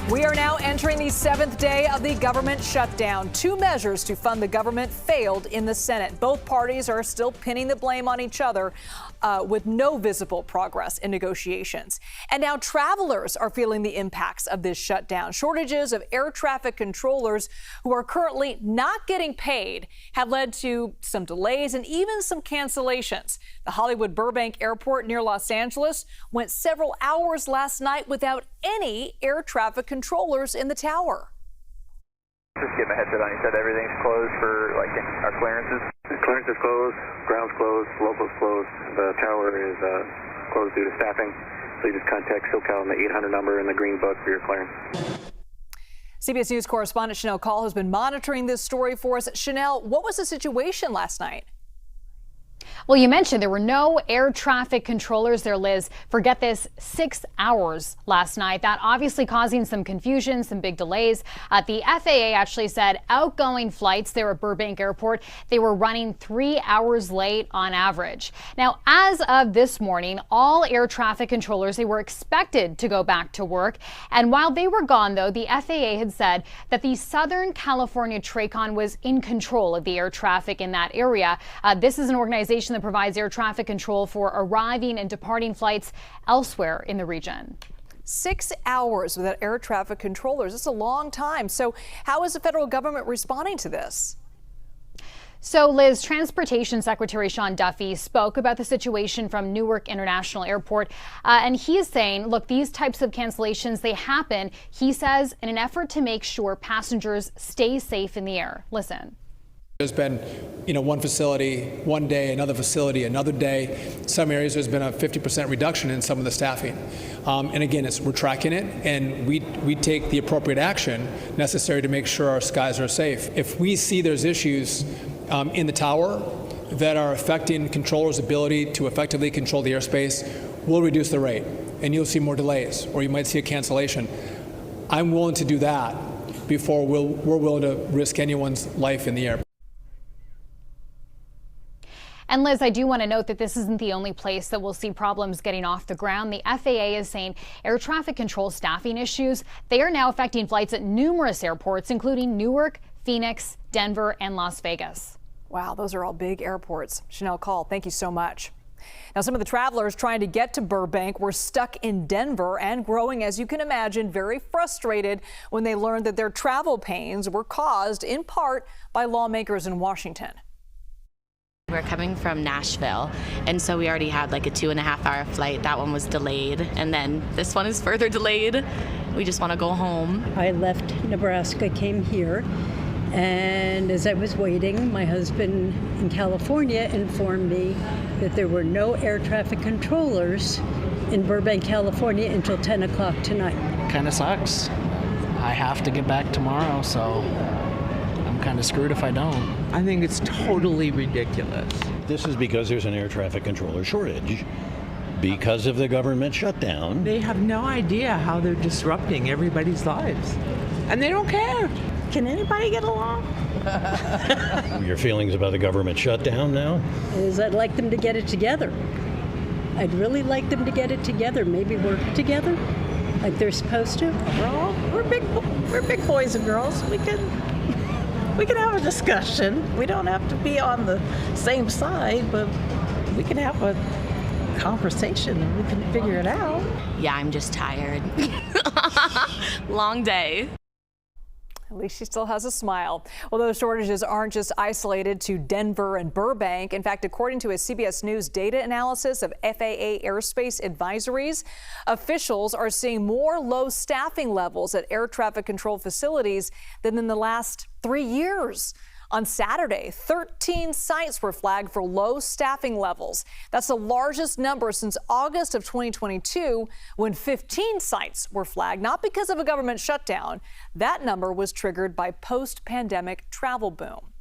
We are now entering the 7th day of the government shutdown. 2 measures to fund the government failed in the Senate. Both parties are still pinning the blame on each other with no visible progress in negotiations. And now travelers are feeling the impacts of this shutdown. Shortages of air traffic controllers who are currently not getting paid have led to some delays and even some cancellations. The Hollywood Burbank Airport near Los Angeles went several hours last night without any air traffic controllers in the tower. Just give me a headset on. You said everything's closed for our clearances? The clearance is closed, ground's closed, local's closed. The tower is closed due to staffing. So you just contact SoCal on the 800 number in the green book for your clearance. CBS News correspondent Shanelle Kaul has been monitoring this story for us. Shanelle, what was the situation last night? Well, you mentioned there were no air traffic controllers there, Liz. Forget this, 6 hours last night. That obviously causing some confusion, some big delays. The FAA actually said outgoing flights there at Burbank Airport, they were running 3 hours late on average. Now, as of this morning, all air traffic controllers, they were expected to go back to work. And while they were gone, though, the FAA had said that the Southern California TRACON was in control of the air traffic in that area. This is an organization that provides air traffic control for arriving and departing flights elsewhere in the region. 6 hours without air traffic controllers. It's a long time. So how is the federal government responding to this? So, Liz, Transportation Secretary Sean Duffy spoke about the situation from Newark International Airport, and he is saying, look, these types of cancellations, they happen, he says, in an effort to make sure passengers stay safe in the air. Listen. There's been, one facility one day, another facility another day. Some areas there's been a 50% reduction in some of the staffing. And again, we're tracking it, and we take the appropriate action necessary to make sure our skies are safe. If we see there's issues in the tower that are affecting controllers' ability to effectively control the airspace, we'll reduce the rate, and you'll see more delays, or you might see a cancellation. I'm willing to do that before we're willing to risk anyone's life in the air. And Liz, I do want to note that this isn't the only place that will see problems getting off the ground. The FAA is saying air traffic control staffing issues, they are now affecting flights at numerous airports, including Newark, Phoenix, Denver, and Las Vegas. Wow, those are all big airports. Shanelle Kaul, thank you so much. Now, some of the travelers trying to get to Burbank were stuck in Denver and growing, as you can imagine, very frustrated when they learned that their travel pains were caused in part by lawmakers in Washington. We're coming from Nashville, and so we already had like a 2.5-hour flight. That one was delayed, and then this one is further delayed. We just want to go home. I left Nebraska, came here, and as I was waiting, my husband in California informed me that there were no air traffic controllers in Burbank, California until 10 o'clock tonight. Kind of sucks. I have to get back tomorrow, so I'm kind of screwed if I don't. I think it's totally ridiculous. This is because there's an air traffic controller shortage because of the government shutdown. They have no idea how they're disrupting everybody's lives, and they don't care. Can anybody get along? Your feelings about the government shutdown now? Is I'd like them to get it together. I'd really like them to get it together, maybe work together like they're supposed to. We're big boys and girls. We can have a discussion. We don't have to be on the same side, but we can have a conversation and we can figure it out. Yeah, I'm just tired. Long day. At least she still has a smile. Well, those shortages aren't just isolated to Denver and Burbank. In fact, according to a CBS News data analysis of FAA airspace advisories, officials are seeing more low staffing levels at air traffic control facilities than in the last 3 years. On Saturday, 13 sites were flagged for low staffing levels. That's the largest number since August of 2022, when 15 sites were flagged, not because of a government shutdown. That number was triggered by post-pandemic travel boom.